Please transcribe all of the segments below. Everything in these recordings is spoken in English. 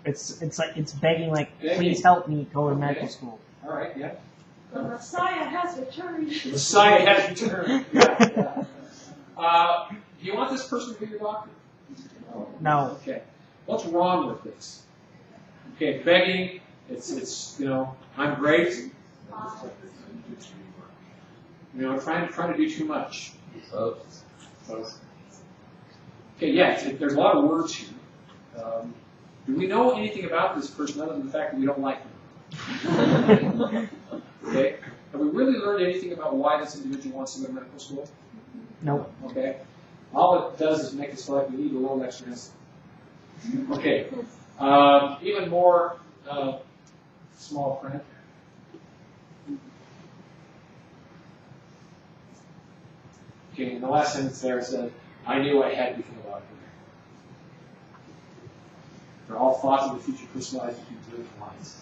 It's begging like, please help me go to medical school. All right, yeah. The Messiah has returned. The Messiah has returned. Yeah. Do you want this person to be your doctor? No. Okay. What's wrong with this? Okay, begging. It's I'm great. Trying to do too much. Okay, yeah, there's a lot of words here. Do we know anything about this person other than the fact that we don't like him? Okay, have we really learned anything about why this individual wants to go to medical school? No. Okay, all it does is make us feel like we need a little extra insulin. Okay, even more small print. Okay, and the last sentence there said, I knew I had to become a doctor. They're all thoughts of the future crystallized into beautiful lines.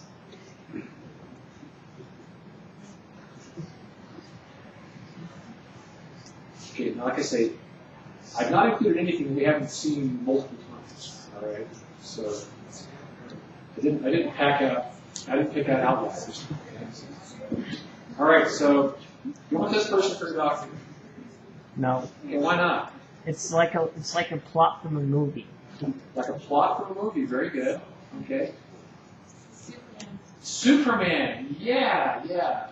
Okay, now like I say, I've not included anything that we haven't seen multiple times. All right, so I didn't pick out outliers. Okay? All right, so you want this person for your doctor? No. Okay, why not? It's like a plot from a movie. Like a plot from a movie. Very good. Okay. Superman. Yeah.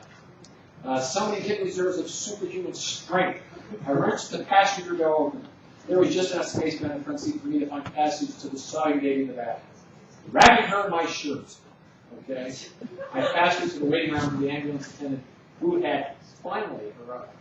Somebody hit reserves of superhuman strength. I wrenched the passenger door open. There was just enough space behind the front seat for me to find passage to the soggy lady in the back. Wrapping her in my shirt. Okay. I passed her to the waiting room of the ambulance attendant who had finally arrived.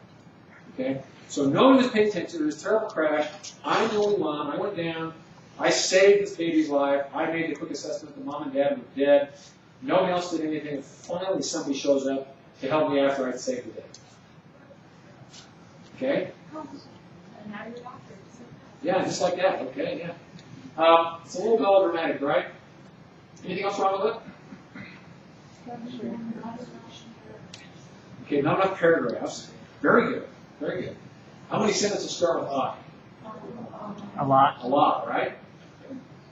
Okay. So no one was paying attention to this terrible crash. I'm the only one. I went down. I saved this baby's life. I made the quick assessment that mom and dad were dead. Nobody else did anything. And finally somebody shows up to help me after I'd saved the day. Okay? And now you're a doctor. Yeah, just like that. Okay, yeah. It's a little melodramatic, right? Anything else wrong with it? Okay, not enough paragraphs. Very good. Very good. How many sentences start with I? A lot. A lot, right?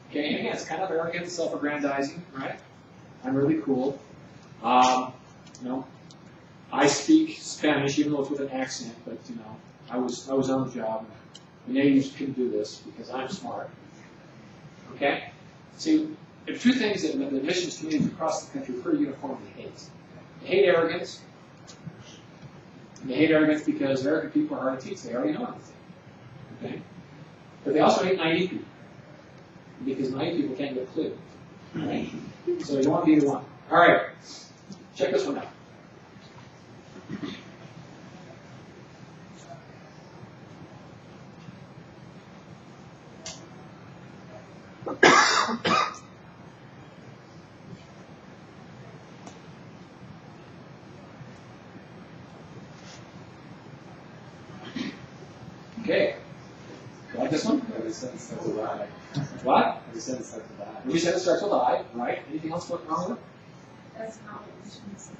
Okay, and again, it's kind of arrogant, self-aggrandizing, right? I'm really cool. I speak Spanish, even though it's with an accent, but I was on the job. The natives couldn't do this because I'm smart. Okay? See, there are two things that the missions communities across the country pretty uniformly hate. They hate arrogance. And they hate arrogance because arrogant people are hard to teach. They already know everything. Okay? But they also hate naive people. Because naive people can't get a clue. Right? So you want to be the one. All right. Check this one out. Okay. You like this one? Every sentence starts with I. What? Every sentence starts with I. Every sentence starts with I, right? Anything else wrong with it? That's not what missions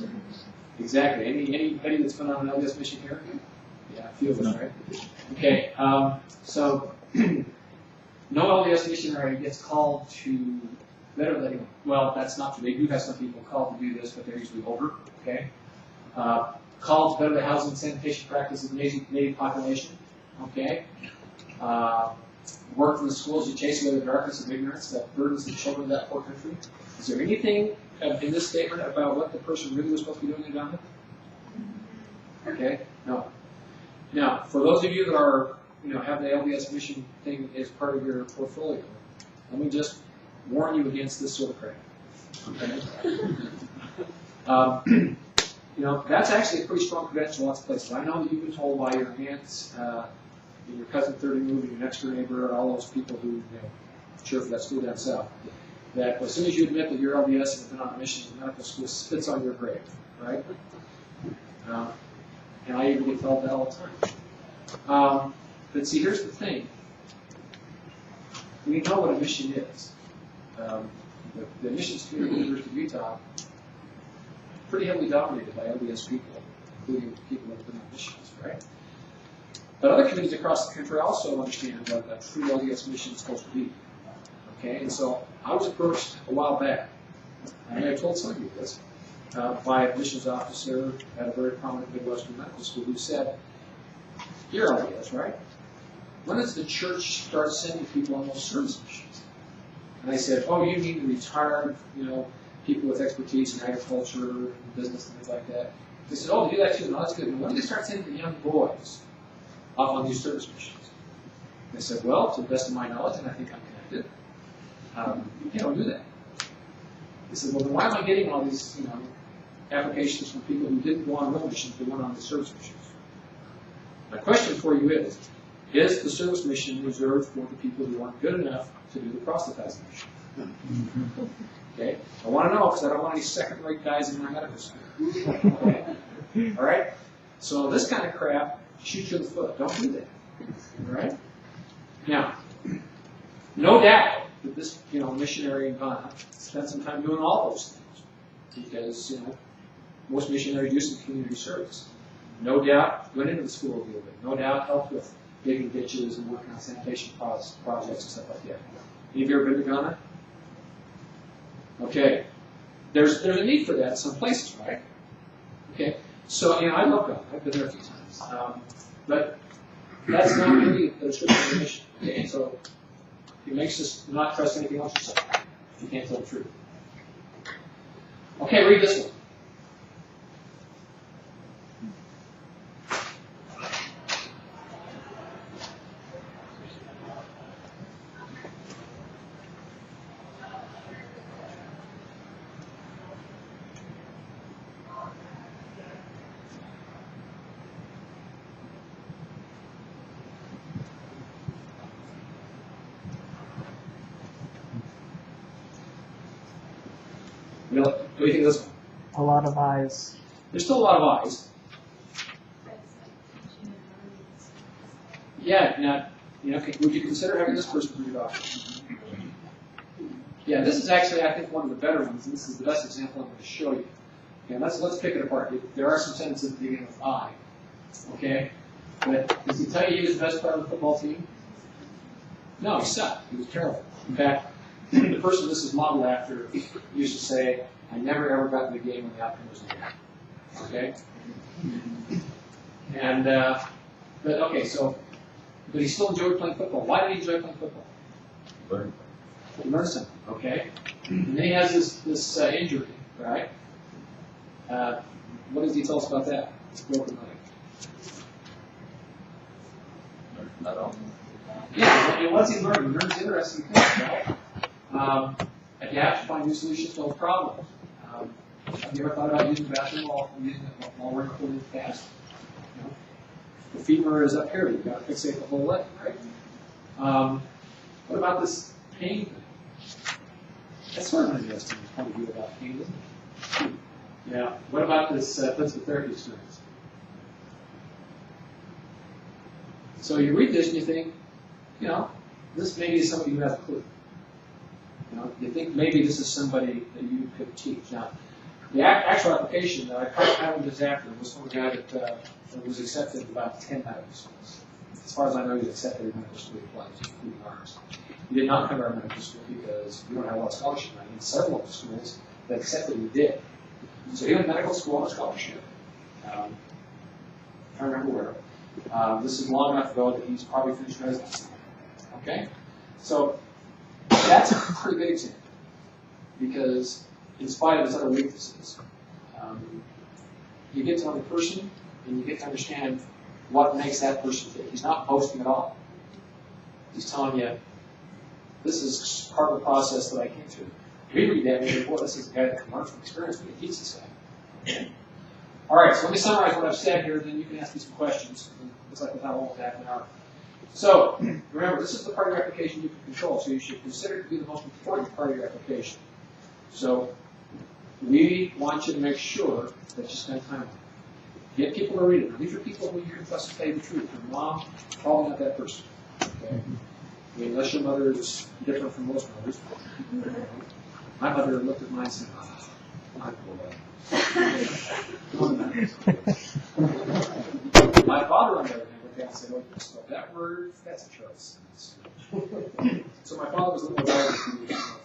is. Exactly. Anybody that's been on an LDS mission here? Yeah, a few of us, right? Okay. So no LDS missionary gets called to better letting. Well, that's not true. They do have some people called to do this, but they're usually older. Okay. Called to better the housing and sanitation practices of the native population. Okay. Work in the schools to chase away the darkness of ignorance that burdens the children of that poor country. Is there anything in this statement about what the person really was supposed to be doing in Uganda? Okay. No. Now, for those of you that are, have the LDS mission thing as part of your portfolio, let me just warn you against this sort of crap. Okay. That's actually a pretty strong credential in lots of places. I know that you've been told by your aunts, your cousin 30 movie, your next door neighbor, and all those people who cheer for that school down south, that as soon as you admit that you're LDS and have been on a mission to medical school, spits on your grave, right? And I even get told that all the time. But see, here's the thing. We know what a mission is. The missions community at the University of Utah pretty heavily dominated by LDS people, including people that have been on missions, right? But other communities across the country also understand what a true LDS mission is supposed to be. Okay, and so I was approached a while back, and I told some of you this, by a missions officer at a very prominent Midwestern medical school who said, your ideas, right? When does the church start sending people on those service missions? And I said, oh, you mean the retired, people with expertise in agriculture and business and things like that. They said, oh, they do that too. No, that's good. And when do they start sending the young boys off on these service missions? And I said, well, to the best of my knowledge, and I think I'm connected, you don't do that. They said, well, then why am I getting all these, applications from people who didn't go on real missions, but went on the service missions? My question for you is the service mission reserved for the people who aren't good enough to do the proselytizing mission? Okay? I want to know because I don't want any second-rate guys in my medical school. Okay? All right? So this kind of crap shoots you in the foot. Don't do that. All right? Now, no doubt that this, missionary in Ghana spent some time doing all those things because, most missionaries do some community service. No doubt went into the school a little bit. No doubt helped with digging ditches and working on sanitation projects and stuff like that. Any of you ever been to Ghana? Okay. There's a need for that in some places, right? Okay. So, I love Ghana. I've been there a few times. But that's not really the description of the mission. Okay. So it makes us not trust anything else you say if you can't tell the truth. Okay, read this one. What do you think of this one? A lot of eyes. There's still a lot of eyes. Yeah, now, would you consider having this person for your doctor? Yeah, this is actually, I think, one of the better ones, and this is the best example I'm going to show you. Okay, let's pick it apart. There are some sentences that begin with I. Okay? But does he tell you he was the best player on the football team? No, he sucked. He was terrible. In fact, the person this is modeled after used to say, I never ever got in the game when the outcome was near. Okay? And, but he still enjoyed playing football. Why did he enjoy playing football? He learned something, okay? And then he has this injury, right? What does he tell us about that? It's a broken leg. Not all. Yeah, and what's he learn? He learns interesting things, right? Adapt to find new solutions to old problems. Have you ever thought about using the bathroom while working really fast? The femur is up here. You've got to fixate the whole leg, right? What about this pain thing? That's sort of an interesting point of view about pain, isn't it? Yeah. What about this physical therapy experience? So you read this and you think, this maybe is somebody who has a clue. You think maybe this is somebody that you could teach. Now, the actual application that I found this after was from a guy that was accepted in about 10 medical schools. As far as I know, he was accepted in medical school he applied to, including ours. He did not come to our medical school because we don't have a lot of scholarship money. And several of the schools that accepted him did. So he went to medical school on a scholarship. I don't remember where. This is long enough ago that he's probably finished residency. Okay? So that's a pretty big example. Because in spite of his other weaknesses, you get to know the person and you get to understand what makes that person tick. He's not boasting at all. He's telling you, this is part of the process that I came through. We read that and we think, well, this is a guy that can learn from experience, we can teach this guy. Okay. All right, so let me summarize what I've said here, then you can ask me some questions. Looks like we've had almost half an hour. So, remember, this is the part of your application you can control, so you should consider it to be the most important part of your application. So, we want you to make sure that you spend time on it. Get people to read it. Now, these are people who you can trust to tell you the truth. Your mom, probably not that person. Okay? I mean, unless your mother is different from most mothers. My mother looked at mine and said, oh, my poor boy. My father, on the other hand, okay, I said, oh, you spelled that word? That's a choice. So my father was a little